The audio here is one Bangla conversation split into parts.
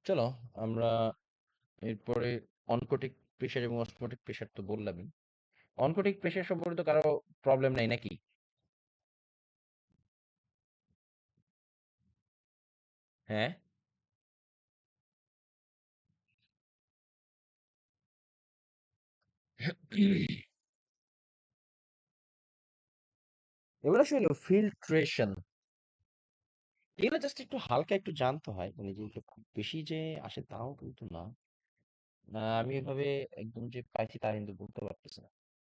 চলো আমরা এরপরে অনকোটিক প্রেশার এবং অসমোটিক প্রেশার তো বললামই। অনকোটিক প্রেশার সম্পর্কে তো কারো প্রবলেম নাই নাকি? হ্যাঁ। এগুলো আসলে ফিল্ট্রেশন, এগুলো জাস্ট একটু হালকা একটু জানতে হয়, মানে যে এগুলো খুব বেশি যে আসে তাও কিন্তু না। আমি এভাবে একদম যে পাইছি তা কিন্তু বলতে পারতেছি না।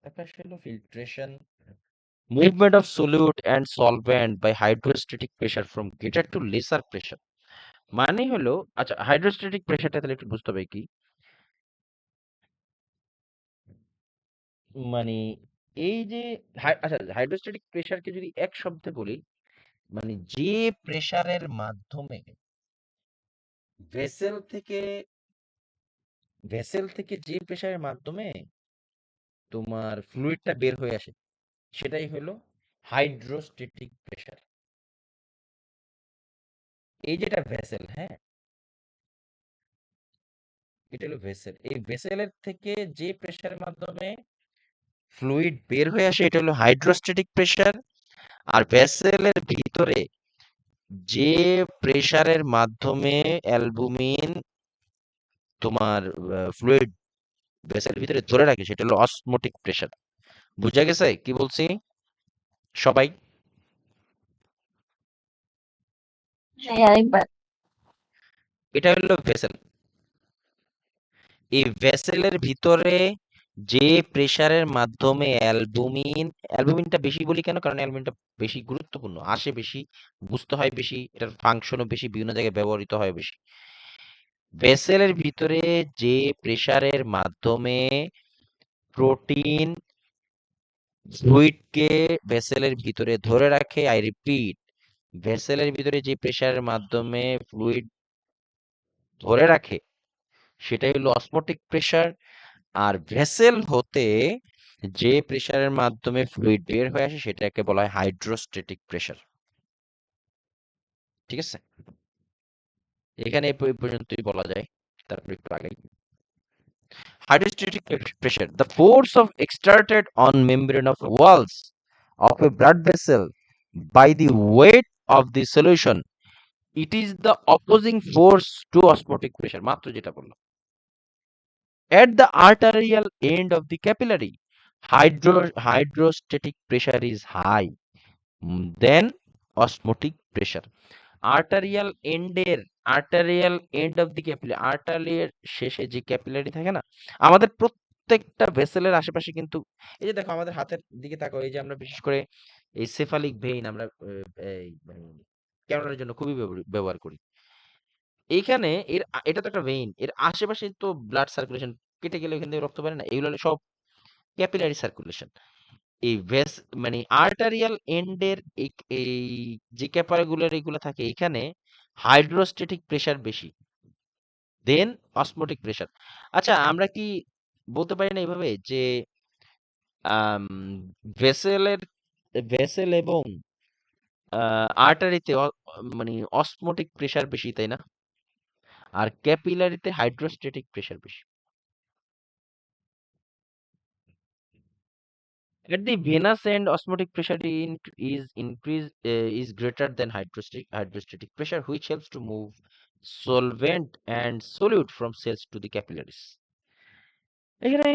একটা আসলে filtration, movement of solute and solvent by hydrostatic pressure from greater to lesser pressure. মানে হলো, আচ্ছা হাইড্রোস্ট্যাটিক প্রেশারটা তাহলে একটু বুঝতে হবে কি। মানে এই যে আচ্ছা হাইড্রোস্ট্যাটিক প্রেশারকে যদি এক শব্দে বলি, মানে যে প্রেশারের মাধ্যমে ভেসেল থেকে যে প্রেশারের মাধ্যমে তোমার ফ্লুইডটা বের হয়ে আসে, সেটাই হলো হাইড্রোস্ট্যাটিক প্রেশার। এই যেটা ভেসেল, হ্যাঁ, এটা হলো ভেসেল। এই ভেসেলের থেকে যে প্রেশারের মাধ্যমে ফ্লুইড বের হয়ে আসে এটা হলো হাইড্রোস্ট্যাটিক প্রেশার। আর ভেসেলের ভিতরে যে প্রেশারের মাধ্যমে অ্যালবুমিন তোমার ফ্লুইড ভেসেলের ভিতরে ধরে রাখে সেটা হলো অসমোটিক প্রেশার। বুঝা গেছে কি বলছি সবাই? হ্যাঁ, আরেকবার। এটা হলো ভেসেল। এই ভেসেলের ভিতরে যে প্রেসারের মাধ্যমে অ্যালবুমিনটা বেশি বলি কেন, কারণ অ্যালবুমিনটা বেশি গুরুত্বপূর্ণ, আসে বেশি, বুঝতে হয় বেশি, এটার ফাংশনও বেশি, বিভিন্ন জায়গায় ব্যবহৃত হয় বেশি। ভেসেলের ভিতরে যে প্রেসারের মাধ্যমে প্রোটিন ফ্লুইডকে ভেসেলের ভিতরে ধরে রাখে, আই রিপিট, ভেসেলের ভিতরে যে প্রেসারের মাধ্যমে ফ্লুইড ধরে রাখে সেটাই হলো অসমোটিক প্রেসার। আর ভেসেল হতে যে প্রেসারের মাধ্যমে ফ্লুইড বের হয়ে আসে সেটাকে বলা হয় হাইড্রোস্ট্যাটিক প্রেসার। ঠিক আছে, এখানে এই পর্যন্তই বলা যায়, তারপর একটু আগে। Hydrostatic pressure, the force of exerted on membrane of walls of a blood vessel by the weight of the solution. It is the opposing force to osmotic pressure. মাত্র যেটা বললাম। At the arterial end of the capillary, hydrostatic pressure is high than osmotic pressure. Arterial end of the capillary, arterial শেষে যে ক্যাপিলারি থাকে না, আমাদের প্রত্যেকটা ভেসেলের আশেপাশে কিন্তু, এই যে দেখো আমাদের হাতের দিকে তাকাও, এই যে আমরা বিশেষ করে এই সেফালিক ভেইন আমরা এই মানে ক্যামেরার জন্য খুবই ব্যবহার করি। এইখানে এটা তো একটা ভেইন, এর আশেপাশে তো ব্লাড সার্কুলেশন, কেটে গেলে ওখান থেকে রক্ত বের হয় না, এগুলো হলো সব ক্যাপিলারি সার্কুলেশন। এই মানে আর্টারিয়াল এন্ডের এই এই যে ক্যাপারগুলার এগুলো থাকে এখানে হাইড্রোস্ট্যাটিক প্রেসার বেশি দেন অসমোটিক প্রেসার। আচ্ছা আমরা কি বলতে পারি না এইভাবে যে আম, ভেসেলের ভেসেল এবং আর্টারিতে মানে অসমোটিক প্রেসার বেশি, তাই না? আর ক্যাপিলারিতে হাইড্রোস্ট্যাটিক প্রেসার বেশি। At the venous end, osmotic pressure is greater than hydrostatic pressure, which helps to move solvent and solute from cells to the capillaries. এখানে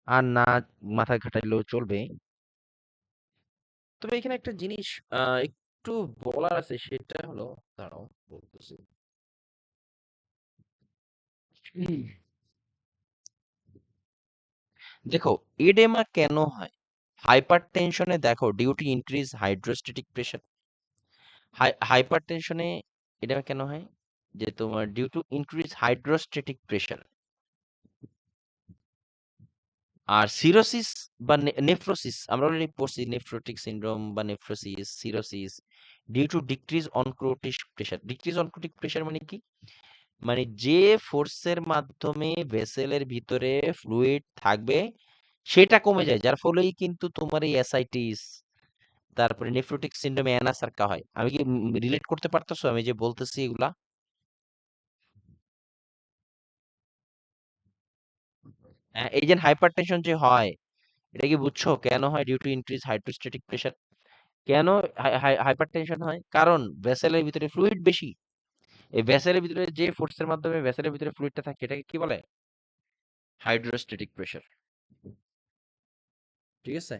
আর না মাথা ঘাটাইলেও চলবে, তবে এখানে একটা জিনিস একটু বলার আছে, সেটা হলো, দাঁড়াও বলতেছি। হুম। দেখো, এডেমা কেন হয়? হাইপার টেনশনে দেখো, due to increase hydrostatic pressure. হাইপার টেনশনে এটা কেন হয়? যে তোমার due to increase hydrostatic pressure. আর সিরোসিস বা নেফ্রোসিস আমরা অলরেডি পড়ছি, নেফ্রোটিক সিনড্রোম বা nephrosis, cirrhosis due to decrease oncotic pressure. Decrease oncotic pressure মানে কি? মানে যে ফোর্সের মাধ্যমে ভেসেলের ভিতরে ফ্লুইড থাকবে সেটা কমে যায়, যার ফলেই কিন্তু তোমার এই অ্যাসাইটিস, তারপরে নেফ্রোটিক সিনড্রোমে অ্যানাসার্কা হয়। আমি কি রিলেট করতে পারতেছো আমি যে বলতেছি এগুলা? এই যে হাইপারটেনশন যে হয়, এটা কি বুঝছো কেন হয়? Due to increase hydrostatic pressure. কেন হাইপারটেনশন হয়? কারণ ভেসেলের ভিতরে ফ্লুইড বেশি। এই ভেসেলের ভিতরে যে ফোর্সের মাধ্যমে ভেসেলের ভিতরে ফ্লুইডটা থাকে এটাকে কি বলে? Hydrostatic pressure. ঠিক আছে?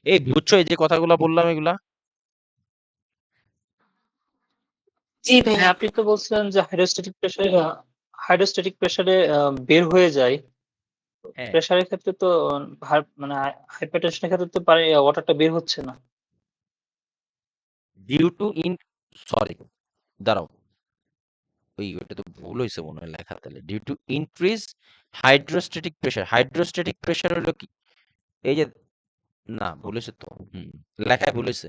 এই বুঝছো এই যে কথাগুলো বললাম এগুলা? জি ভাইয়া। আপনি তো বলছিলেন যে হাইড্রোস্ট্যাটিক প্রেসারে বের হয়ে যায়। হ্যাঁ, প্রেসারের ক্ষেত্রে তো মানে হাইপারটেনশনের ক্ষেত্রে তো ওয়াটারটা বের হচ্ছে না। ডিউ টু ইন সরি দাঁড়াও, ওইটা তো ভুল হয়েছে মনে হয় লেখা, তাহলে due to increase hydrostatic pressure. Hydrostatic pressure হলো কি? এই যে না ভুল হয়েছে তো, লেখায় ভুল হয়েছে।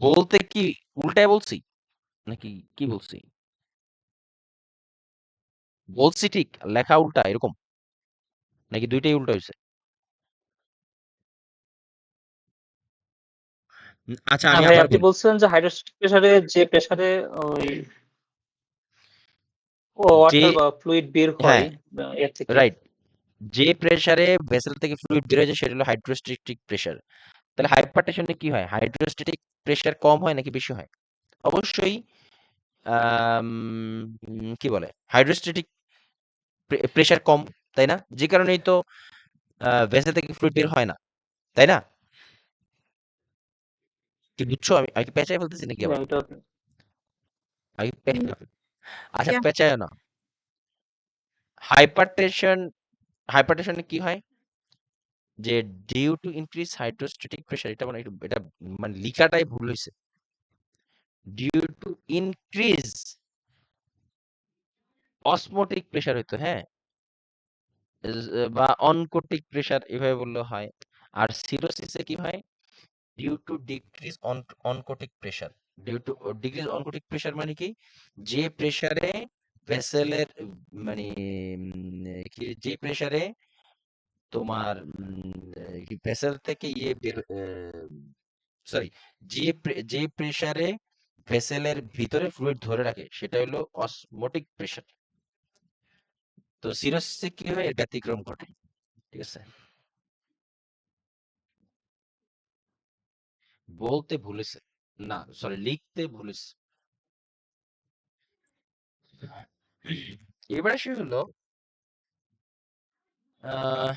বলতে কি উল্টায় বলছি নাকি কি বলছি? বলছি ঠিক, লেখা উল্টা এরকম নাকি দুইটাই উল্টা হয়েছে? আচ্ছা না আমি ভাই, আবার আপনি বলি। বলছিলেন যে হাইড্রোস্ট্যাটিক প্রেসারে যে প্রেসারে ওই যে ওয়াটার বা ফ্লুইড বের হয় হ্যাঁ এর থেকে। রাইট, যে প্রেসারে ভেসেল থেকে ফ্লুইড বের হয়ে যায় সেটা হলো হাইড্রোস্ট্যাটিক প্রেসার। তাহলে হাইপারটেনশনে কি হয়? হাইড্রোস্ট্যাটিক প্রেসার কম হয় নাকি বেশি হয়? অবশ্যই আম, কি বলে হাইড্রোস্ট্যাটিক প্রেসার কম, তাই না? যে কারণেই তো ভেসেল থেকে ফ্লুইড বের হয় না, তাই না? কি বুঝছো? আমি কি পেঁচাই ফেলতেছি নাকি আবার? এটা আমি আচ্ছা ভাইয়া, পেঁচায় না। হাইপারটেনশন, হাইপারটেনশনে কি হয়? যে due to increase hydrostatic pressure, এটা মানে এটা মানে লিখাটাই ভুল হয়েছে। Due to increase osmotic pressure হইতো, হ্যাঁ, বা অনকোটিক প্রেসার এভাবে বললেও হয়। আর সিরোসিসে কি হয়? Due to decrease oncotic pressure. Due to decrease oncotic pressure মানে কি? যে প্রেসারে ভেসেলের মানে যে প্রেসারে তোমার কি ভেসেল থেকে ইয়ে বের সরি, যে প্রেসারে ভেসেলের ভিতরে ফ্লুইড ধরে রাখে সেটা হলো অসমোটিক প্রেসার। তো সিরোসিসে কি হয়? এর ব্যতিক্রম ঘটে। ঠিক আছে? বলতে ভুলেছে, না সরি লিখতে ভুলেছে। এবার আসে হলো আহ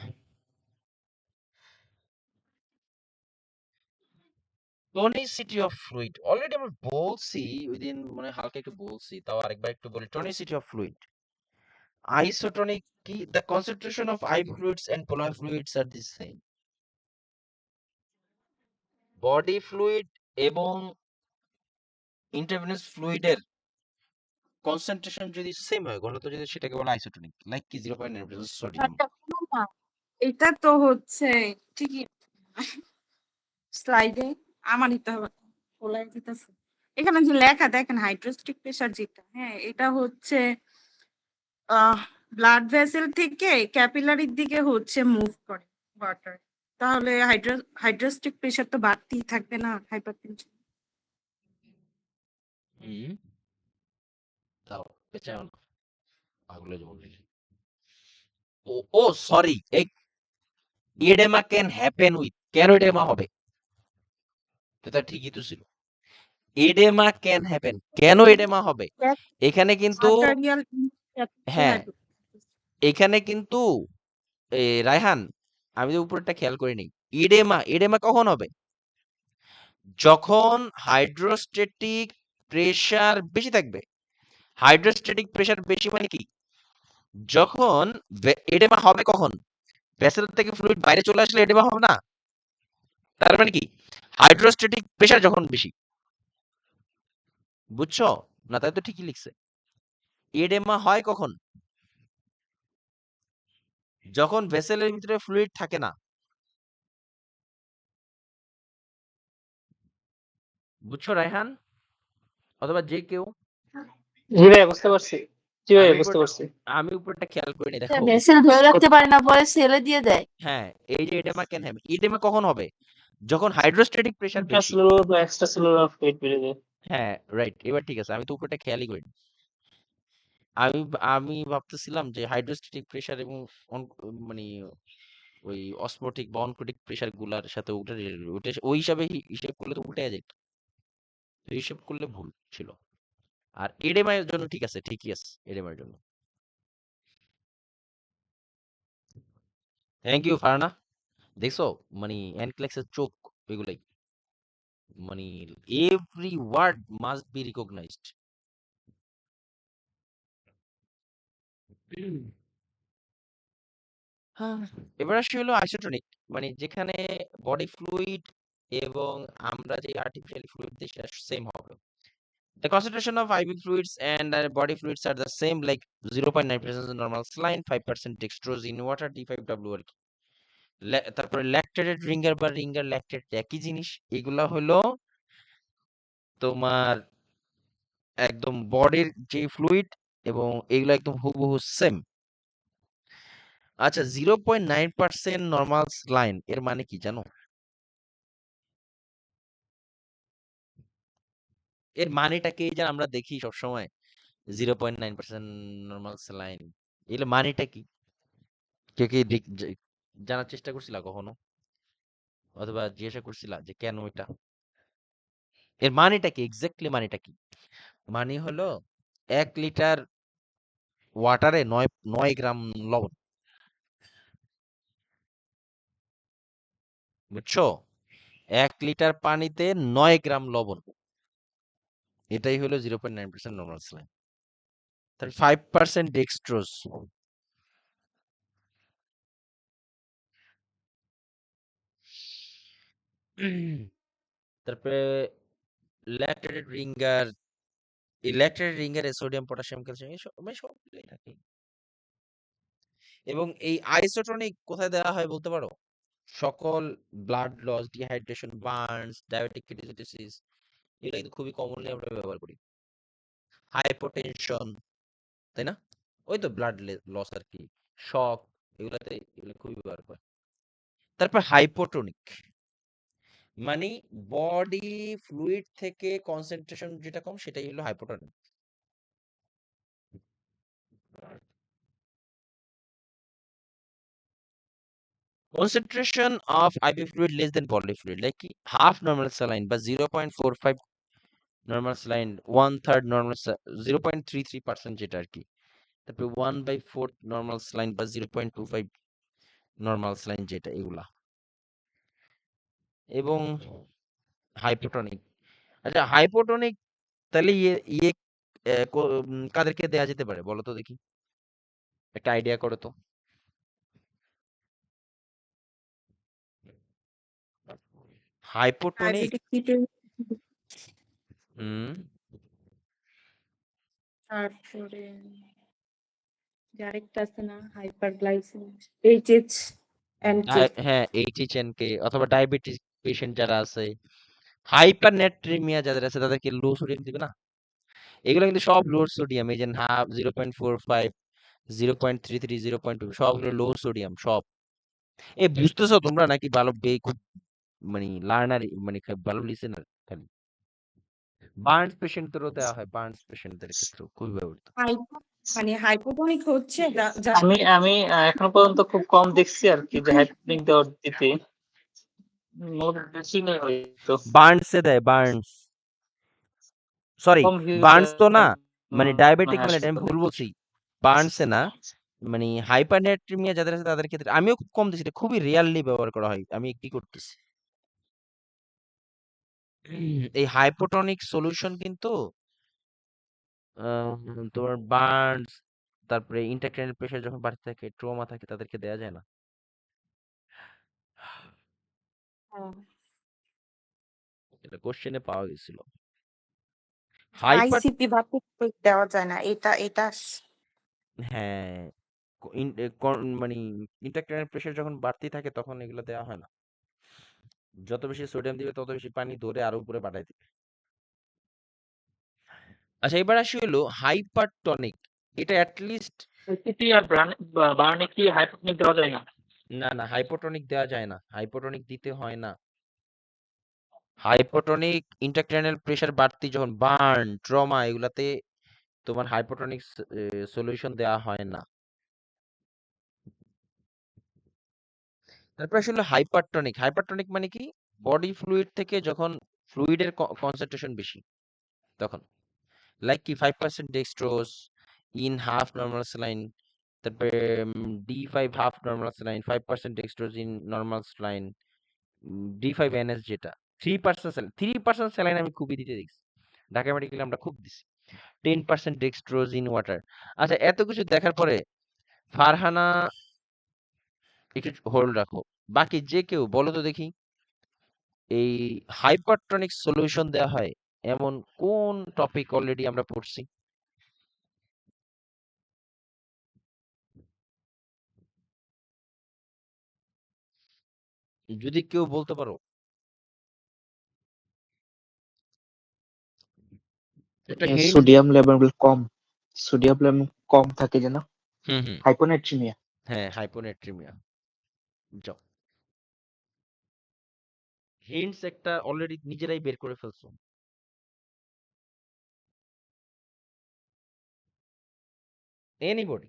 টনিসিটি অফ ফ্লুইড। অলরেডি আমরা বলছি ওই দিন, মানে হালকা একটু বলছি, তাও আরেকবার একটু বলি। টনিসিটি অফ ফ্লুইড, আইসোটনিক কি? The concentration of I fluids and polar fluids are the same. Body fluid এবং ইন্টারভেনাস ফ্লুইডের কনসেন্ট্রেশন যদি সেম হয়, ঘনত্ব যদি, সেটাকে বলে আইসোটনিক। লাইক কি 0.9 সোডিয়াম। আচ্ছা, শোনো না, এটা তো হচ্ছে ঠিকই স্লাইডে আমার নিতে হবে, বলাই দিতেছে। এখানে যে লেখা দেখেন হাইড্রোস্টিক প্রেসার যেটা, হ্যাঁ, এটা হচ্ছে ব্লাড ভেসেল থেকে ক্যাপিলারির দিকে হচ্ছে মুভ করে ওয়াটার। তাহলে হাইড্রোস্টিক প্রেসার তো বাড়তেই থাকবে না হাইপারটেনশন। হুম, তাও পেঁচাও না, পাগলের বললি। ও ও sorry, oedema can happen with, কেন এডেমা হবে? এটা ঠিকই তো ছিল। এডেমা ক্যান হ্যাপেন, কেন এডেমা হবে? এখানে কিন্তু আর্টারিয়াল হ্যাঁ, এখানে কিন্তু রায়হান, আমি তো উপরেরটা খেয়াল করিনি। এডেমা, এডেমা কখন হবে? যখন হাইড্রোস্ট্যাটিক প্রেসার বেশি থাকবে। হাইড্রোস্ট্যাটিক প্রেসার বেশি মানে কি? যখন এডেমা হবে কখন? ভেসেল থেকে ফ্লুইড বাইরে চলে আসলে এডেমা হবে না? তার মানে কি? হাইড্রোস্ট্যাটিক প্রেসার যখন বেশি, বুঝছো? না তাই তো ঠিকই লিখছে। এডেমা হয় কখন? যখন ভেসেলের ভিতরে ফ্লুইড থাকে না। বুঝছো রায়হান, অথবা যে কেউ? জি ভাই, বুঝতে পারছি। জি ভাই, আমি বুঝতে উপরটা পারছি। আমি উপরটা খেয়াল করিনি, দেখো। ভেসেল ধরে রাখতে পারে না, পরে ছেড়ে দিয়ে দেয়। হ্যাঁ, এই যে এডেমা ক্যান হ্যাপেন। এডেমা কখন হবে? যখন হাইড্রোস্ট্যাটিক প্রেসার বেশি। ইন্ট্রাসেলুলার বা এক্সট্রাসেলুলার ফ্লুইড বেড়ে যায়। হ্যাঁ রাইট, এবার ঠিক আছে, আমি তো উপরটা খেয়ালই করিনি। আমি ভাবতেছিলাম যে হাইড্রোস্ট্যাটিক প্রেসার এবং মানে ওই অসমোটিক বা অনকোটিক প্রেসার গুলার সাথে ওটা ওই হিসাব করলে তো উল্টে যায়। তো হিসাব করলে ভুল ছিল। আর এডেমার জন্য ঠিক আছে, ঠিকই আছে এডেমার জন্য। Thank you Farhana. দেখছো মানে এনক্লেক্সের চোখ এগুলাই, মানে every word must be recognised. হ্যাঁ, এবার আসি হলো আইসোটোনিক, মানে যেখানে বডি ফ্লুইড এবং আমরা যে আর্টিফিশিয়াল ফ্লুইড দিই সেটা সেম হবে। The concentration of IV fluids and body fluids are the same, like 0.9% normal saline, 5% dextrose in water, D5W আর কি। তারপরে ল্যাকটেটেড রিঙ্গার বা রিঙ্গার ল্যাকটেট একই জিনিস। এগুলা হলো তোমার একদম বডির যে ফ্লুইড এবং এগুলো একদম হুবহু সেম। আচ্ছা, 0.9% নর্মাল স্লাইন এর মানে কি জানো? এর মানেটা কি যে আমরা দেখি সবসময় 0.9% নর্মাল স্যালাইন, এগুলো মানেটা কি? কেউ কি জানার চেষ্টা করছিলা কখনো, অথবা জিজ্ঞাসা করছিলা যে কেন এটা? এর মানেটা কি, এক্স্যাক্টলি মানেটা কি? মানে হলো 1 লিটার ওয়াটারে 9 গ্রাম লবণ, বুঝছো? 1 লিটার পানিতে 9 গ্রাম লবণ, এটাই হলো 0.9% নর্মাল স্যালাইন। তার 5% ডেক্সট্রোজ। তারপরে ল্যাকটেটেড রিঙ্গার, এই ল্যাকটেটেড রিঙ্গারে সোডিয়াম পটাশিয়াম ক্যালসিয়াম এই সবগুলোই থাকে। এবং এই আইসোটোনিক কোথায় দেওয়া হয় বলতে পারো? সকল blood loss, dehydration, burns, diabetic ketosis, এগুলো কিন্তু খুবই কমনলি আমরা ব্যবহার করি। হাইপোটেনশন, তাই না? ওই তো ব্লাড লস আর কি, শক, এগুলো খুবই ব্যবহার করে। তারপর হাইপোটোনিক মানে বডি ফ্লুইড থেকে কনসেন্ট্রেশন যেটা কম সেটাই হলো hypotonic. Concentration of IV fluid less than body fluid, like half normal saline বা 0.45 নরমাল স্যালাইন, 1/3 নরমাল, 0.33% যেটা আর কি। তারপরে 1/4 নরমাল স্যালাইন বা 0.25 নরমাল স্যালাইন যেটা, এগুলা। এবং হাইপোটনিক, আচ্ছা হাইপোটনিক তাহলে ইয়ে কাদেরকে দেয়া যেতে পারে বলো তো দেখি, একটা আইডিয়া করো তো। হাইপোটনিক, ডায়াবেটিক কিটো, হুম, তারপরে যে আরেকটা আছে না হাইপারগ্লাইসেমিয়া, এইচএইচ এন্ড কে। হ্যাঁ এইচএইচএনকে, অথবা ডায়াবেটিস পেশেন্ট যারা আছে, হাইপারনেট্রিমিয়া যাদের আছে তাদেরকে লো সোডিয়াম দিবে না। এগুলো কিন্তু সব লো সোডিয়াম, এই যে হাফ, 0.45, 0.33, 0.2 সবগুলো লো সোডিয়াম সব। এ বুঝতেছো তোমরা নাকি ভালো খুব মানে লার্নার, মানে ভালো লিসেনার খালি? বার্নস পেশেন্টদেরও দেওয়া হয়, বার্নস পেশেন্টদের ক্ষেত্রেও খুবই ব্যবহৃত। মানে হাইপোটনিক হচ্ছে যার আমি আমি এখনো পর্যন্ত খুব কম দেখছি আর কি যে হাইপোটনিক দেওয়ার দিতে, বেশি নেই হয়তো, বার্নসে দেয়, বার্নস, সরি কম ভিউ বার্নস দেয় তো না, মানে ডায়াবেটিক, হ্যাঁ মানে আমি ভুল বলছি, বার্নসে না, মানে হাইপারনেট্রিমিয়া যাদের আছে তাদের ক্ষেত্রে আমিও খুব কম দিচ্ছি, এটা খুবই রেয়ারলি ব্যবহার করা হয়, আমি কি করতেছি। এই হাইপোটনিক সলিউশন কিন্তু তোমার বার্নস, তারপরে ইন্টারক্রেনিয়াল প্রেশার যখন বাড়তে থাকে, ট্রমা থাকে, তাদেরকে দেয়া যায় না। এটা কোশ্চেনে পাওয়া গেছিল। হাইপার, আইসিপি বা কুপি দেওয়া যায় না, এটা হ্যাঁ, মানে ইন্টারক্রেনিয়াল প্রেশার যখন বাড়তি থাকে তখন এগুলো দেওয়া হয় না। যত বেশি সোডিয়াম দিবে তত বেশি পানি ধরে আরো উপরে পাঠায় দিবে। আচ্ছা, এবার আসি হলো হাইপারটনিক, এটা অ্যাটলিস্ট, আইসিপি আর বার্নে কি হাইপোটনিক দেওয়া যায় না? না না হাইপোটনিক দেওয়া যায় না, হাইপোটনিক দিতে হয় না। হাইপোটনিক ইন্টারক্রেনিয়াল প্রেশার বাড়তি যখন বার্ন, ট্রমা এগুলাতে তোমার হাইপোটনিক সলিউশন দেওয়া হয় না। তারপর আসলে হাইপারটনিক। হাইপারটনিক মানে কি? বডি ফ্লুইড থেকে যখন ফ্লুইডের কনসেন্ট্রেশন বেশি তখন, লাইক কি 5% dextrose in half normal saline, তারপরে D5 half normal saline, 5% dextrose in normal saline, D5 NS যেটা 3% স্যালাইন। 3% স্যালাইন আমি খুবই দিতে দেখছি, ঢাকা মেডিকেলে আমরা খুব দিছি। 10% ডেক্সট্রোজ ইন ওয়াটার। আচ্ছা, এত কিছু দেখার পরে ফারহানা একটু হোল্ড রাখো, বাকি যে কেউ বলো তো দেখি, এই হাইপারটনিক সলিউশন দেওয়া হয় এমন কোন টপিক অলরেডি আমরা পড়ছি? যদি কেউ বলতে পারো একটা হিন্ট। সোডিয়াম লেভেল কম, সোডিয়াম লেভেল কম থাকে যেন, হুম হুম, হাইপোনাইট্রিমিয়া। হ্যাঁ হাইপোনেট্রিমিয়া। যাও, হিন্টস একটা অলরেডি নিজেরাই বের করে ফেলছো। এনিবডি?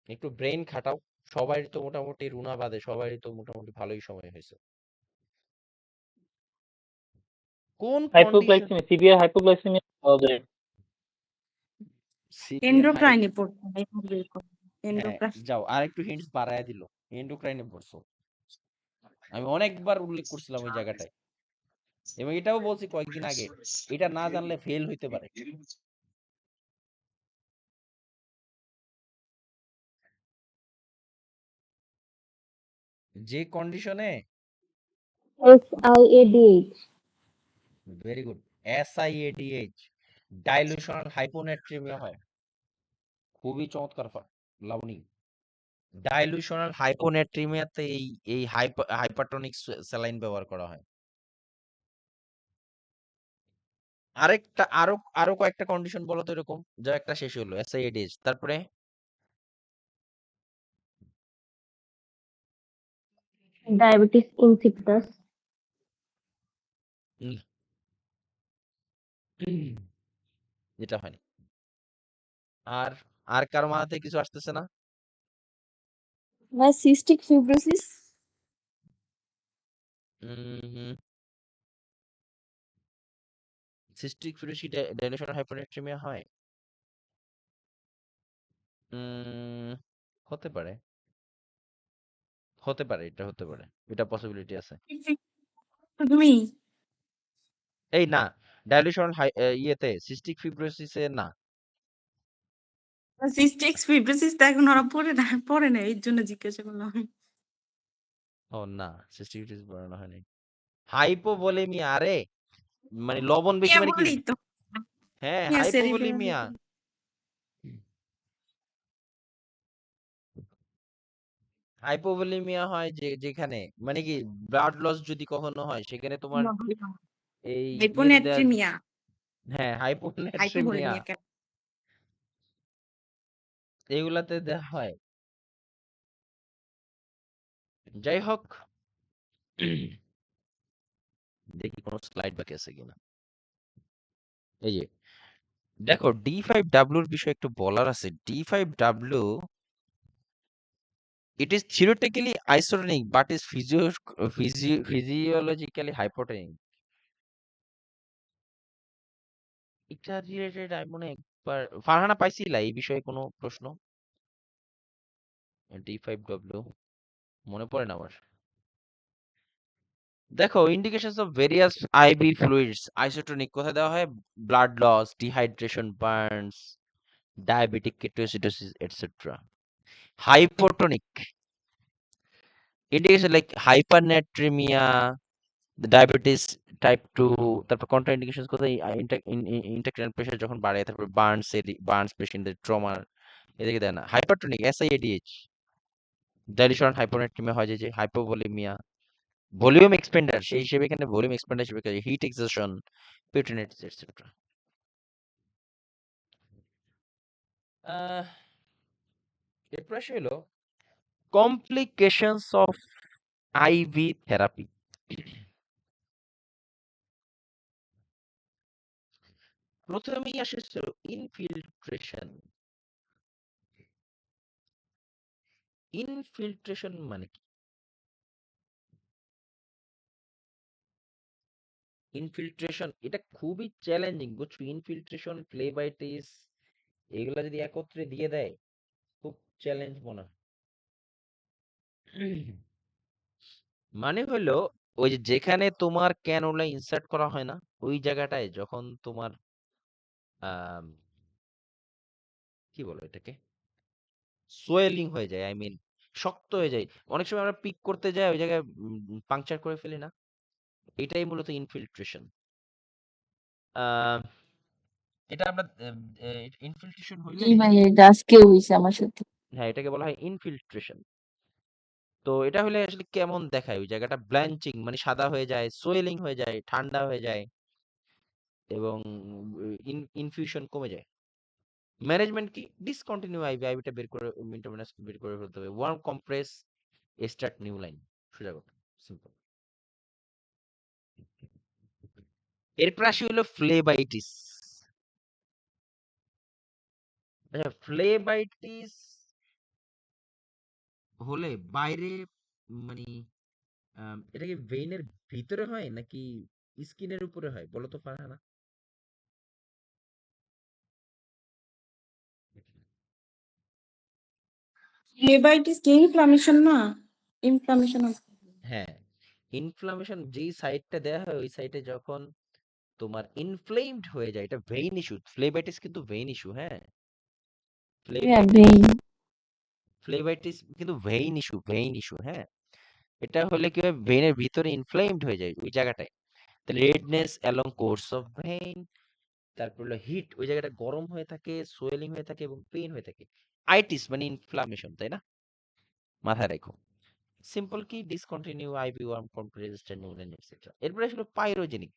একটু ব্রেন খাটাও। সবারই তো মোটামুটি রুনা বাদে সবারই তো মোটামুটি ভালোই সময় হয়েছে। কোন কন্ডিশন? হাইপোগ্লাইসেমিয়া, সিভিয়ার হাইপোগ্লাইসেমিয়া পাওয়া যায়। সিভিয়ার হাই, এন্ডোক্রাইনে পড়তে হয় বের করতে হ্যাঁ এন্ডোক্রাইন। যাও, আর একটু হিন্টস বাড়ায় দিল। এন্ডোক্রাইনে পড়ছো, আমি অনেকবার উল্লেখ করছিলাম ওই জায়গাটায়, এবং এটাও বলছি কয়েকদিন আগে, এটা না জানলে ফেল হইতে পারে। যে কন্ডিশনে, SIADH. Very good, SIADH, dilutional hyponatraemia হয়। খুবই চমৎকার লাবণী। ডাইলুশনাল হাইপোনেট্রিমিয়াতে এই এই হাইপারটনিক স্যালাইন ব্যবহার করা হয়। আরেকটা, আরো আরো কয়েকটা কন্ডিশন বলো তো এরকম, যা একটা শেষ হলো SIADH, তারপরে Diabetes insipidus. উম, এটা হয়নি। আর আর কারো মাথাতে কিছু আসতেছে না? My cystic fibrosis. Cystic fibrosis dilutional hyponatraemia হয়? উম, হতে পারে, হতে পারে, এটা হতে পারে, এটা পসিবিলিটি আছে। তুমি এই না, ডাইলেশনাল ইয়েতে সিস্টিক ফিব্রোসিসে না। সিস্টিক ফিব্রোসিস তো এখন ওরা পড়ে না এই জন্য জিজ্ঞাসা করলাম। ও না, সিস্টিক ফিব্রোসিস বাড়ানো হয়নি। হাইপোভোলেমিয়া, আরে মানে লবণ বেশি মিয়া মানে কি? বললেই তো হ্যাঁ মিয়া সেরিব্রাম। হাইপোভোলেমিয়া। হাইপোভোলেমিয়া হয় যে যেখানে মানে কি ব্লাড লস যদি কখনো হয়, সেখানে তোমার এই ইয়েতে দেওয়া, হাইপোনেট্রিমিয়া, হ্যাঁ হাইপোনেট্রিমিয়া, হাইপোভোলেমিয়া কেন? এগুলাতে দেওয়া হয়। যাই হোক, দেখি কোনো স্লাইড বাকি আছে কিনা। এই যে দেখো, D5W বিষয়ে একটু বলার আছে। D5W, it is theoretically isotonic but is physiologically hypotonic. এটা রিলেটেড আমি মনে হয় একবার ফারহানা পাইছিলা এই বিষয়ে কোনো প্রশ্ন? D5W মনে পড়ে না আমার। দেখো, indications of various IV fluids isotonic কোথায় দেওয়া হয়? Blood loss, dehydration, burns, diabetic ketoacidosis etcetera. Hypotonic indication like hypernatraemia, diabetes type 2, তারপর কন্ট্রা ইন্ডিকেশন কোথায়? ইন্টারক্রাইনাল প্রেশার যখন বাড়ে, তারপর বার্নস পেশেন্টদের ট্রমা, এদিকে দেয় না। হাইপারটোনিক SIADH, ডাইলিউশন হাইপোনেট্রিমিয়া হয় যে হাইপোভোলেমিয়া, ভলিউম এক্সপেন্ডার সেই হিসেবে এখানে ভলিউম এক্সপেন্ডার হিসেবে কাজ, হিট এক্সহাউশন, পেট্রিনাইটিস এটসেট্রা। এরপর আসে হলো কমপ্লিকেশনস অফ আইভি থেরাপি। প্রথমেই আসে ইনফিল্ট্রেশন। ইনফিল্ট্রেশন মানে কি? ইনফিল্ট্রেশন এটা খুবই চ্যালেঞ্জিং, বুঝছো? ইনফিল্ট্রেশন, ফ্লেবাইটিস এগুলা যদি একত্রে দিয়ে দেয় খুব চ্যালেঞ্জ মনে হয়। মানে হলো ওই যে যেখানে তোমার ক্যানুলা ইনসার্ট করা হয় না ওই জায়গাটায় যখন তোমার আম, কি বলো এটাকে, সোয়েলিং হয়ে যায়, আই মিন শক্ত হয়ে যায়। অনেক সময় আমরা পিক করতে যাই ওই জায়গায় পাংচার করে ফেলি না, এটাই মূলত ইনফিল্ট্রেশন। এটা আমরা ইনফিল্ট্রেশন হইলে, জি ভাইয়া এটা আজকে হয়েছে আমার সাথে। হ্যাঁ এটাকে বলা হয় ইনফিল্ট্রেশন। তো এটা হলে আসলে কেমন দেখায়, ওই জায়গাটা ব্ল্যাঞ্চিং মানে সাদা হয়ে যায়, সোয়েলিং হয়ে যায়, ঠান্ডা হয়ে যায় এবং ইনফিউশন কমে যায়। ম্যানেজমেন্ট কি? ডিসকন্টিনিউ আইভি, আইভিটা বের করে মেইনটেনেন্স বের করে ফেলতে হবে। Warm compress, start new line, সোজা কথা, সিম্পল। এরপর আসি হলো ফ্লেবাইটিস। আচ্ছা, ফ্লেবাইটিস হলে বাইরে মানে এটা কি ভেইনের ভিতরে হয় নাকি স্কিনের উপরে হয় বলো তো ফারহানা? ফ্লেবাইটিস কি ইনফ্লামেশন না? ইনফ্লামেশন হ্যাঁ, ইনফ্লামেশন যেই সাইডটা দেয়া হয় ওই সাইডে যখন তোমার ইনফ্লেমড হয়ে যায়, এটা ভেইন ইস্যু। ফ্লেবাইটিস কিন্তু ভেইন ইস্যু, হ্যাঁ। হ্যাঁ ফ্লেবাইটিস ভেইন। ফ্লেবাইটিস কিন্তু ভেইন ইস্যু, ভেইন ইস্যু, হ্যাঁ। এটা হলে কি হয়, ভেইনের ভিতরে ইনফ্লেমড হয়ে যায় ওই জায়গাটায়। তাহলে redness along course of vein, তারপর হলো হিট, ওই জায়গাটা গরম হয়ে থাকে, সোয়েলিং হয়ে থাকে এবং পেইন হয়ে থাকে। আইটিস মানে ইনফ্লামেশন, তাই না? মাথায় রাখো। সিম্পল কি? Discontinue IV, warm compress, resistant new line etcetera. এরপরে আসলে পাইরোজেনিক।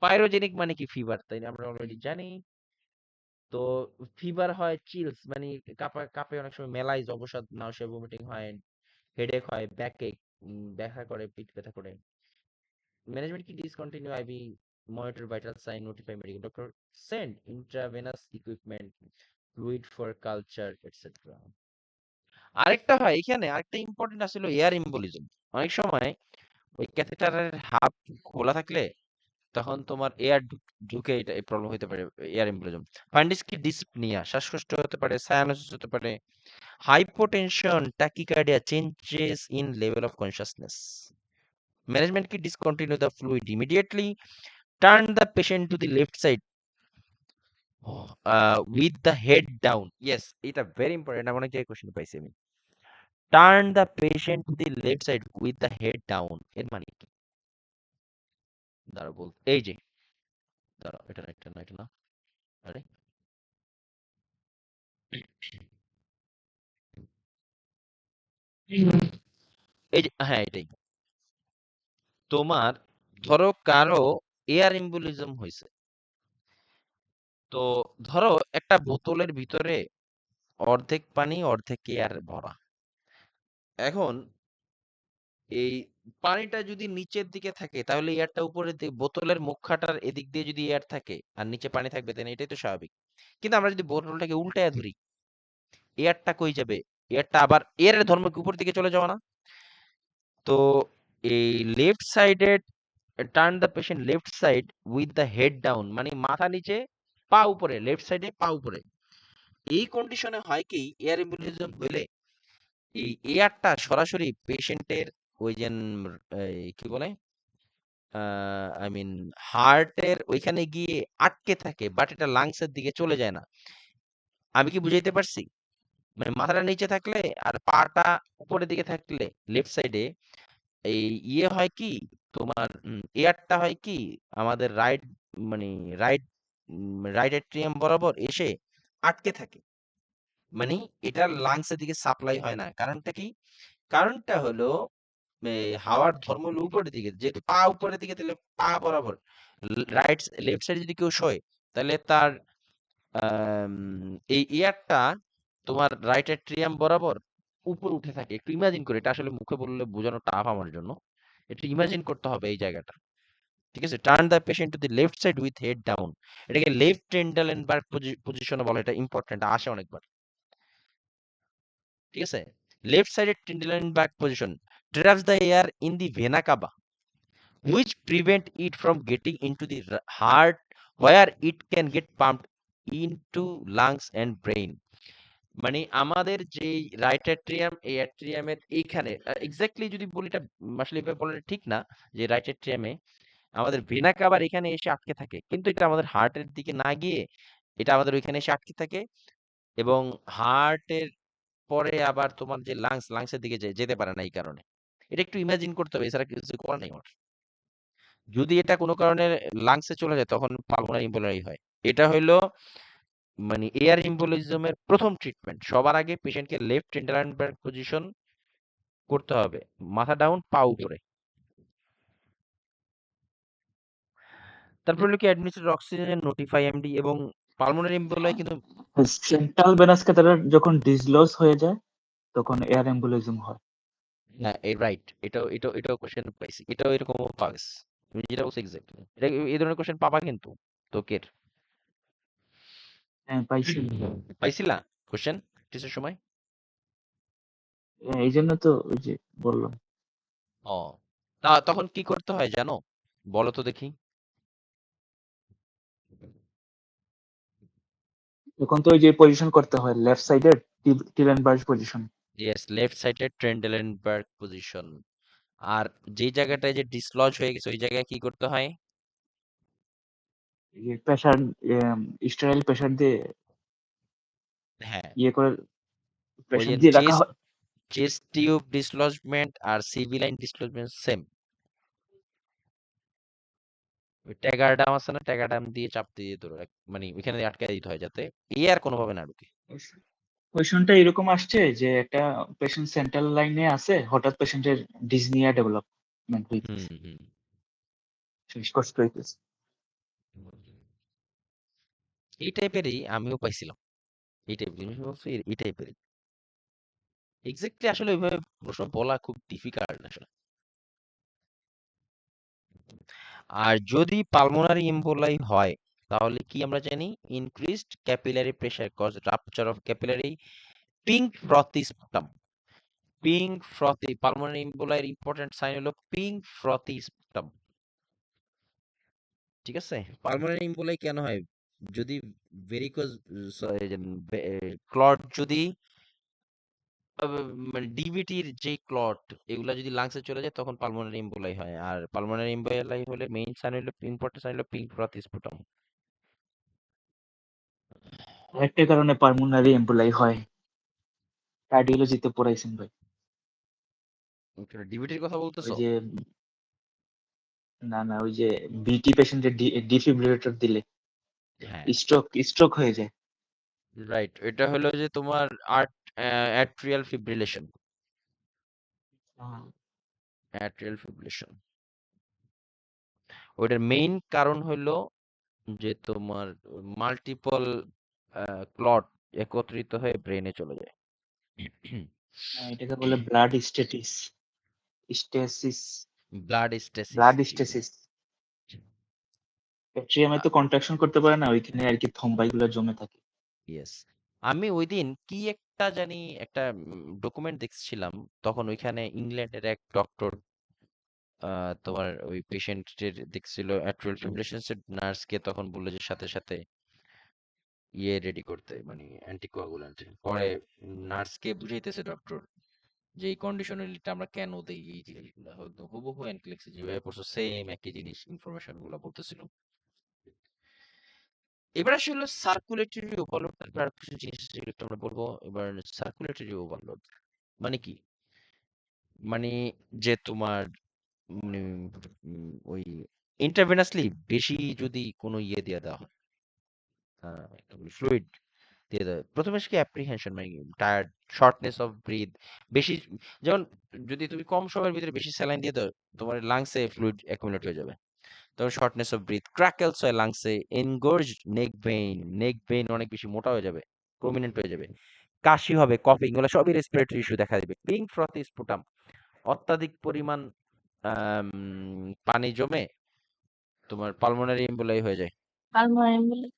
পাইরোজেনিক মানে কি? ফিভার, তাই না? আমরা অলরেডি জানি। তো ফিভার হয়, চিলস মানে কাঁপে অনেক সময়, মেলাইজ, অবসাদ, নাউসিয়া, ভমিটিং হয়, হেডেক হয়, ব্যাকএক, ব্যথা করে, পিঠ ব্যথা করে। ম্যানেজমেন্ট কি? Discontinue IV, monitor vital sign, notify medical doctor, send intravenous equipment, fluid for culture etcetera. আরেকটা হয় এখানে, আরেকটা ইম্পর্টেন্ট আসলে এয়ার এম্বোলিজম। অনেক সময় ওই ক্যাথেটারের হাব খোলা থাকলে তখন তোমার এয়ার ঢুকে এটা এই প্রবলেম হতে পারে, এয়ার এম্বোলিজম। ফান্ডিস কি? ডিসপনিয়া, শ্বাসকষ্ট হতে পারে, সায়ানোসিস হতে পারে, hypotension, tachycardia, changes in level of consciousness. Management কি? Discontinue the fluid immediately, turn the patient to the left side with the head down. Yes, এটা ভেরি ইম্পর্টেন্ট, অনেক জায়গায় কোশ্চেন পাইছি আমি। Turn the patient to the left side with the head down এর মানে কি? দাঁড়াও বল, এই যে দাঁড়াও, এটা না, এটা না, এটা না, আরে এই যে, হ্যাঁ এটাই। তোমার ধরো কারো এয়ার এম্বোলিজম হয়েছে, তো ধরো একটা বোতলের ভিতরে অর্ধেক পানি অর্ধেক এয়ার ভরা। এখন এই পানিটা যদি নিচের দিকে থাকে তাহলে এয়ারটা উপরের দিকে, বোতলের মুখখাটার এদিক দিয়ে যদি এয়ার থাকে আর নিচে পানি থাকবে, তাহলে এটাই তো স্বাভাবিক। কিন্তু আমরা যদি বোতলটাকে উল্টায় ধরি, এয়ারটা কই যাবে? এয়ারটা আবার এয়ারের ধর্ম কি উপর দিকে চলে যাওয়া না? তো এই left sided, turn the patient left side with the head down মানে মাথা নিচে পা উপরে, লেফট সাইডে পা উপরে। এই কন্ডিশনে হয় কি, এয়ার এম্বোলিজম হইলে এই এয়ারটা সরাসরি পেশেন্টের ওই যে কি বলে, আই মিন হার্টের ওইখানে গিয়ে আটকে থাকে, বাট এটা লাংসের দিকে চলে যায় না। আমি কি বুঝাইতে পারছি? মানে মাথাটা নিচে থাকলে আর পাটা উপরের দিকে থাকলে লেফট সাইডে এই ইয়ে হয় কি, তোমার এয়ারটা হয় কি আমাদের রাইট মানে রাইট রাইট এট্রিয়াম বরাবর এসে আটকে থাকে, মানে এটা লাংসের দিকে সাপ্লাই হয় না। কারণটা কি? কারণটা হলো হাওয়ার ধর্ম হলো উপরের দিকে, যেহেতু পা উপরের দিকে, তাহলে পা বরাবর রাইট লেফট সাইডে যদি কেউ শোয় তাহলে তার এই এয়ারটা তোমার রাইট এট্রিয়াম বরাবর উপর উঠে থাকে। একটু ইমাজিন করে, এটা আসলে মুখে বললে বোঝানো টাফ আমার জন্য। একটু ইমাজিন করতে হবে এই জায়গাটা। ঠিক আছে? Turn the patient to the left side with head down. এটাকে লেফট ট্রেন্ডালেনবার্গ পজিশনে বলে, এটা ইম্পর্টেন্ট, আসে অনেকবার। ঠিক আছে? লেফট সাইডের ট্রেন্ডালেনবার্গ position traps the air in the vena cava, which prevent it from getting into the heart, where it can get pumped into lungs and brain. মানে আমাদের যে রাইট অ্যাট্রিয়াম, এই অ্যাট্রিয়ামের এইখানে এক্স্যাক্টলি যদি বলি, এটা আসলে এভাবে বলাটা ঠিক না, যে রাইট অ্যাট্রিয়ামে আমাদের ভেনা কাভার এখানে এসে আটকে থাকে, কিন্তু এটা আমাদের হার্টের দিকে না গিয়ে এটা আমাদের ওইখানে এসে আটকে থাকে, এবং হার্টের পরে আবার তোমার যে লাংসের দিকে যেতে পারে না এই কারণে। এটা একটু ইমাজিন করতে হবে, এছাড়া কিছু করার নেই আমার। যদি এটা কোনো কারণে লাংসে চলে যায় তখন পালমোনারি এম্বোলারি হয়। এটা হইলো মানে এয়ার এম্বোলিজমের প্রথম ট্রিটমেন্ট। সবার আগে পেশেন্টকে লেফট ট্রেন্ডালেনবার্গ পজিশন করতে হবে, মাথা ডাউন, পা উপরে। তারপর হলো কি অ্যাডমিনিস্ট্রেট অক্সিজেন, নোটিফাই এমডি, এবং পালমোনারি এম্বোলাই কিন্তু সেন্ট্রাল ভেনাস ক্যাথেটার যখন ডিসলজ হয়ে যায় তখন এয়ার এম্বোলিজম হয়। হ্যাঁ, রাইট। এটাও কোশ্চেন পাইছি, এটাও এরকমও পাওয়া গেছে। তুমি যেটা বলছো এক্স্যাক্টলি, এটা এই ধরনের কোশ্চেন পাবা কিন্তু তোকের। হ্যাঁ, পাইছি। পাইছিলা কোশ্চেন টেস্টের সময়? এই জন্য তো ওই যে বললাম। ও, তখন কি করতে হয় জানো? বলো তো দেখি। তখন তো ওই যে পজিশন করতে হয় লেফট সাইডের টিলেনবার্গ পজিশন। ইয়েস, লেফট সাইডে ট্রেন্ডেলেনবার্গ পজিশন। আর যে জায়গাটায় যে ডিসলজ হয়ে গেছে ওই জায়গায় কি করতে হয়? প্রেসার, স্টেরাইল প্রেসার দিয়ে হ্যাঁ, ইয়ে করে ওই প্রেসার যে দিয়ে রাখা হয়। চেস্ট টিউব ডিসলজমেন্ট আর সিভিলাইন ডিসলজমেন্ট সেম। ওই ট্যাগারডাম আছে না, ট্যাগারডাম দিয়ে চাপ দিয়ে ধরো মানে ওইখানে দিয়ে আটকে দিতে হয় যাতে এয়ার কোনোভাবে না ঢুকে। কোয়েশনটা এরকম আসছে যে একটা পেশেন্ট সেন্ট্রাল লাইনে আছে, হঠাৎ পেশেন্টের ডিসনিয়া ডেভেলপমেন্ট হইতেছে, হুম হুম শ্বাসকষ্ট হইতেছে। এই টাইপেরই আমিও পাইছিলাম, এই টাইপের জিনিস বলছি, এই টাইপেরই এক্স্যাক্টলি। আসলে ওইভাবে প্রশ্ন বলা খুব ডিফিকাল্ট আসলে। আর যদি পালমোনারি এম্বোলাই হয় তাহলে কি আমরা জানি? Increased capillary pressure cause rupture of capillary pink frothy sputum. Pink frothy pulmonary এম্বোলাইয়ের ইম্পর্টেন্ট সাইন হলো পিঙ্ক ফ্রথি স্পুটাম। ঠিক আছে? পালমোনারি এম্বোলাই কেন হয়? যদি ভেরিকোজ ক্লট, যদি মানে ডিভিটির যে ক্লট এগুলা যদি লাংসে চলে যায় তখন পালমোনারি এম্বোলাই হয়। আর পালমোনারি এম্বোলাই হলে মেইন সাইন হলো, ইম্পর্টেন্ট সাইন হলো পিঙ্ক ফ্রথি স্পুটাম। একটা কারণে পালমোনারি এম্বোলাই হয়, কার্ডিওলজিতে পড়াইছেন ভাই। ডিভিটির কথা ওই বলতেছো? যে না ওই যে বিটি পেশেন্টের ডিফিব্রিলেটর দিলে হ্যাঁ, স্ট্রোক হয়ে যায়। রাইট। এটা হলো যে তোমার অ্যাট্রিয়াল ফিব্রিলেশন। অ্যাট্রিয়াল ফিব্রিলেশন ওইটার মেইন কারণ হলো যে তোমার মাল্টিপল ক্লট একত্রিত হয়ে ব্রেনে চলে যায়। এটাকে বলে blood stasis. Blood stasis. Blood stasis. অ্যাট্রিয়ামে তো কন্ট্রাকশন করতে পারে না, ওইখানে আর কি থম্বাইগুলো জমে থাকে। ইয়েস। আমি ওইদিন কি একটা জানি একটা ডকুমেন্ট দেখছিলাম, তখন ওইখানে ইংল্যান্ডের এক ডক্টর তোমার ওই পেশেন্টের দেখছিল অ্যাট্রিয়াল ফিব্রিলেশন, নার্সকে তখন বললো যে সাথে সাথে ইয়ে রেডি করতে, মানে অ্যান্টিকোয়াগুল্যান্ট। পরে নার্সকে বুঝাইতেছে ডক্টর যে এই কন্ডিশনালিটা আমরা কেন দেই, এই জিনিসগুলো হয়তো হুবহু অ্যানফিল্যাক্সি যেভাবে পড়ছো সেম একই জিনিস, ইনফরমেশন গুলো বলতেছিল। এবার আসলে সার্কুলেটরি ওভারলোড, তারপর আর কিছু জিনিস যেগুলো একটু আমরা বলবো। এবার সার্কুলেটরি ওভারলোড মানে কি? মানে যে তোমার মানে ওই ইন্টারভেনাসলি বেশি যদি কোনো ইয়ে দিয়ে দেওয়া হয়, ফ্লুইড দিয়ে দেয়, প্রথমে কি অ্যাপ্রিহেনশন, মানে টায়ার্ড, শর্টনেস অফ ব্রিথ, বেশি, যেমন যদি তুমি কম সময়ের ভিতরে বেশি স্যালাইন দিয়ে দাও তোমার লাংসে ফ্লুইড অ্যাকুমুলেট হয়ে যাবে, তখন শর্টনেস অফ ব্রিথ, ক্র্যাকেলস হয় লাংসে, এনগোর্জ নেক ভেইন অনেক বেশি মোটা হয়ে যাবে, প্রমিনেন্ট হয়ে যাবে, কাশি হবে, কফিং, এগুলো সবই রেসপিরেটরি ইস্যু দেখা দিবে। পিঙ্ক ফ্রথি স্পুটাম, অত্যাধিক পরিমাণ পানি জমে তোমার পালমোনারি এম্বোলাই হয়ে যায়। Pulmonary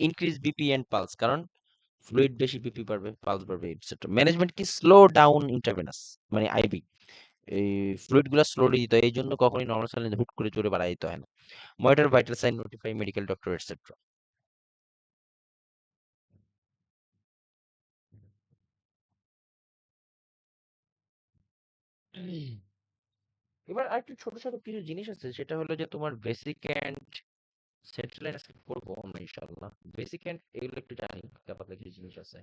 increase BP and pulse, কারণ ফ্লুইড বেশি, বিপি বাড়বে, পালস বাড়বে, এটসেট্রা। ম্যানেজমেন্ট কি স্লো ডাউন ইন্টারভেনাস, মানে আইবি, এই ফ্লুইড গুলা স্লোলি দিতে হয়, এই জন্য কখনোই নর্মাল স্যালাইন হুট করে জোরে বাড়াই দিতে হয় না। Monitor vital sign, notify medical doctor, etcetera. এবার আরেকটু ছোট ছোট কিছু জিনিস আছে, সেটা হলো যে তোমার বেসিক অ্যান্ড সেন্ট্রাল লাইন আজকে পড়বো আমরা ইনশাআল্লাহ। বেসিক অ্যান্ড এগুলো একটু জানি, তারপর কিছু জিনিস আছে।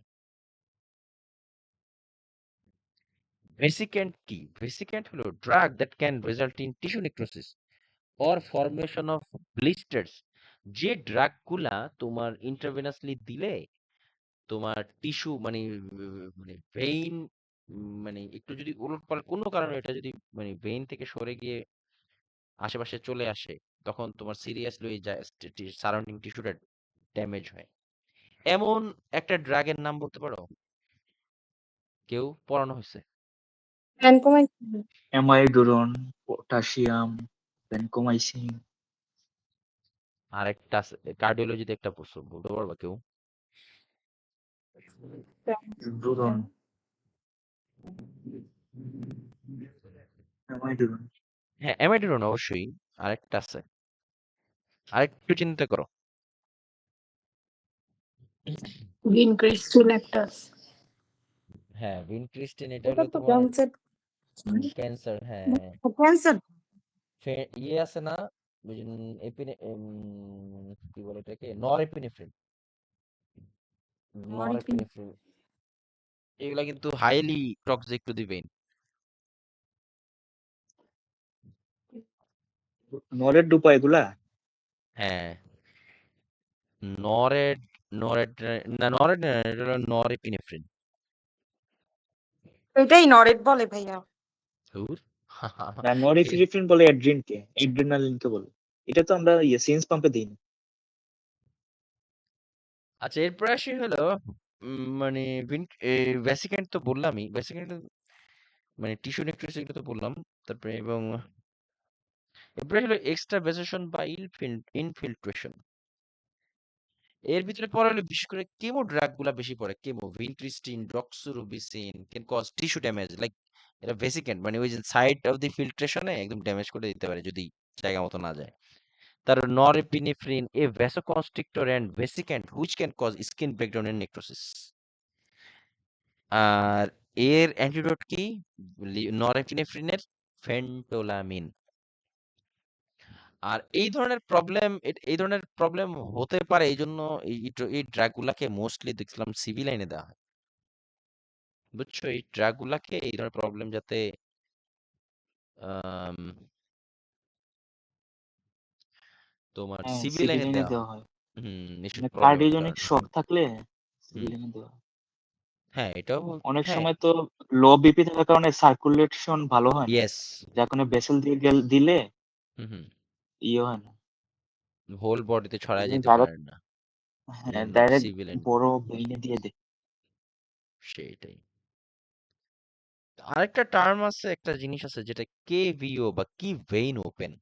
ভেসিক্যান্ট কি? ভেসিক্যান্ট হলো drug that can result in tissue necrosis or formation of blisters. যে ড্রাগগুলা তোমার ইন্টারভেনাসলি দিলে তোমার টিস্যু মানে মানে ভেইন, মানে একটু যদি উলটপালট কোনো কারণে এটা যদি মানে ভেইন থেকে সরে গিয়ে আশেপাশে চলে আসে, তখন তোমার সিরিয়াসলি ওই সারাউন্ডিং টিস্যুটা ড্যামেজ হয়। এমন একটা ড্রাগের নাম বলতে পারো? কেউ পড়ানো হয়েছে? ভ্যানকোমাইসিন। অ্যামাইডুরন, পটাশিয়াম, ভ্যানকোমাইসিন, আরেকটা আছে কার্ডিওলজিতে, একটা প্রশ্ন বলতে পারবা কেউ? ডুরন, অ্যামাইডুরন। হ্যাঁ, অ্যামাইডুরন অবশ্যই। আরেকটা আছে, আরেকটু চিন্তা করো। Vincristin একটা আছে। হ্যাঁ, ভিনক্রিস্টিন, এটা ওটা হলো তো তোমার ক্যান্সার। ক্যান্সার। হ্যাঁ, ক্যান্সার। ইয়ে আছে না, কি বলে এটাকে, নরএপিনেফ্রিন। নরিপিন। নরএপিনেফ্রিন এগুলা কিন্তু highly toxic to the vein. নরের ডুপা এগুলা? হ্যাঁ, নরেড, নরেড না, নরেড না, এটা হলো নরএপিনেফ্রিন। এটাই নরেট বলে ভাইয়া। ধুর। না, নরএপিনেফ্রিন বলে অ্যাড্রিনকে, অ্যাড্রিনালিনকে বলে। এটা তো আমরা সিন্স পাম্পে দিই না। আচ্ছা, এরপর আসি হলো মানে ভ্যাসিক্যান্ট তো বললামই, ভ্যাসিক্যান্ট মানে টিস্যু নেক্রোসিস এগুলো তো বললাম। তারপরে এবং এরপরে হলো এক্সট্রা ভেসেশন বা ইনফিল্ট্রেশন। এর ভিতরে পড়ে হলো বিশেষ করে কেমো ড্রাগ গুলা বেশি পড়ে। Chemo, vincristine, doxorubicin can cause tissue damage, like এটা ভেসিক্যান্ট, মানে ওই যে সাইড অফ দি ফিল্ট্রেশনে একদম ড্যামেজ করে দিতে পারে যদি জায়গা মতো না যায়। তার norepinephrine a vasoconstrictor and vesicant which can cause skin breakdown and necrosis. আর এর অ্যান্টিডোট কি? নরএপিনেফ্রিনের ফেন্টোলামিন। আর এই ধরনের প্রবলেম হতে পারে, এই জন্য এই ড্রাগ গুলাকে মোস্টলি দেখলাম সিভি লাইনে দেওয়া হয়। বুঝছো, এই ড্রাগ গুলাকে এই ধরনের প্রবলেম যাতে আম, তোমার হ্যাঁ, সিভি লাইনে সিভিলিয়ানে দেওয়া দেওয়া হয়। হয়। এইসব মানে প্রবলেমের কার্ডিওজেনিক কারণে। শক থাকলে হুম, সিভিলিয়ানে দেওয়া হয়। হ্যাঁ এটাও অনেক হ্যাঁ, সময় তো লো বিপি থাকার কারণে সার্কুলেশন ভালো হয় না, ইয়েস। যার কারণে বেসেল দিয়ে দিলে হুম হুম, ইয়ে হয় না। হোল বডিতে ছড়ায় যেতে পারে ডাইরেক্ট, না, এই হ্যাঁ জন্য ডাইরেক্ট সিভি লাইন। বড় ভেইনে দিয়ে দেয়। সেইটাই। আরেকটা টার্ম আছে, একটা জিনিস আছে যেটা কেভিও বা কি ভেইন ওপেন।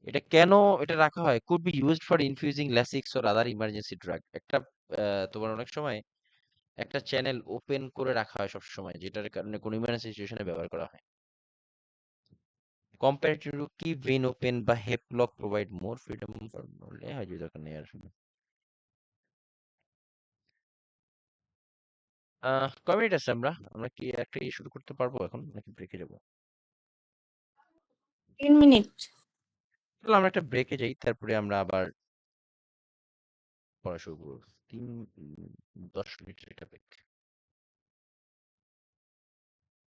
এটা কেন এটা রাখা হয়? Could be used for infusing Lasix or other emergency drug. একটা তোমার অনেক সময় একটা চ্যানেল ওপেন করে রাখা হয় সব সময়, যেটার কারণে কোনো ইমার্জেন্সি সিচুয়েশনে ব্যবহার করা হয়। কম্পারেটিভ টু কি ভেইন ওপেন বা হেপলক প্রোভাইড মোর ফ্রিডম ফর হয় যে দরকার নেই আর। কয় মিনিট আছে? আমরা আমরা কি একটা শুরু করতে পারবো এখন নাকি ব্রেকে যাবো? 3 মিনিট। চলো আমরা একটা ব্রেকে যাই, তারপরে আমরা আবার পড়া শুরু করবো। 10 মিনিটের একটা ব্রেক।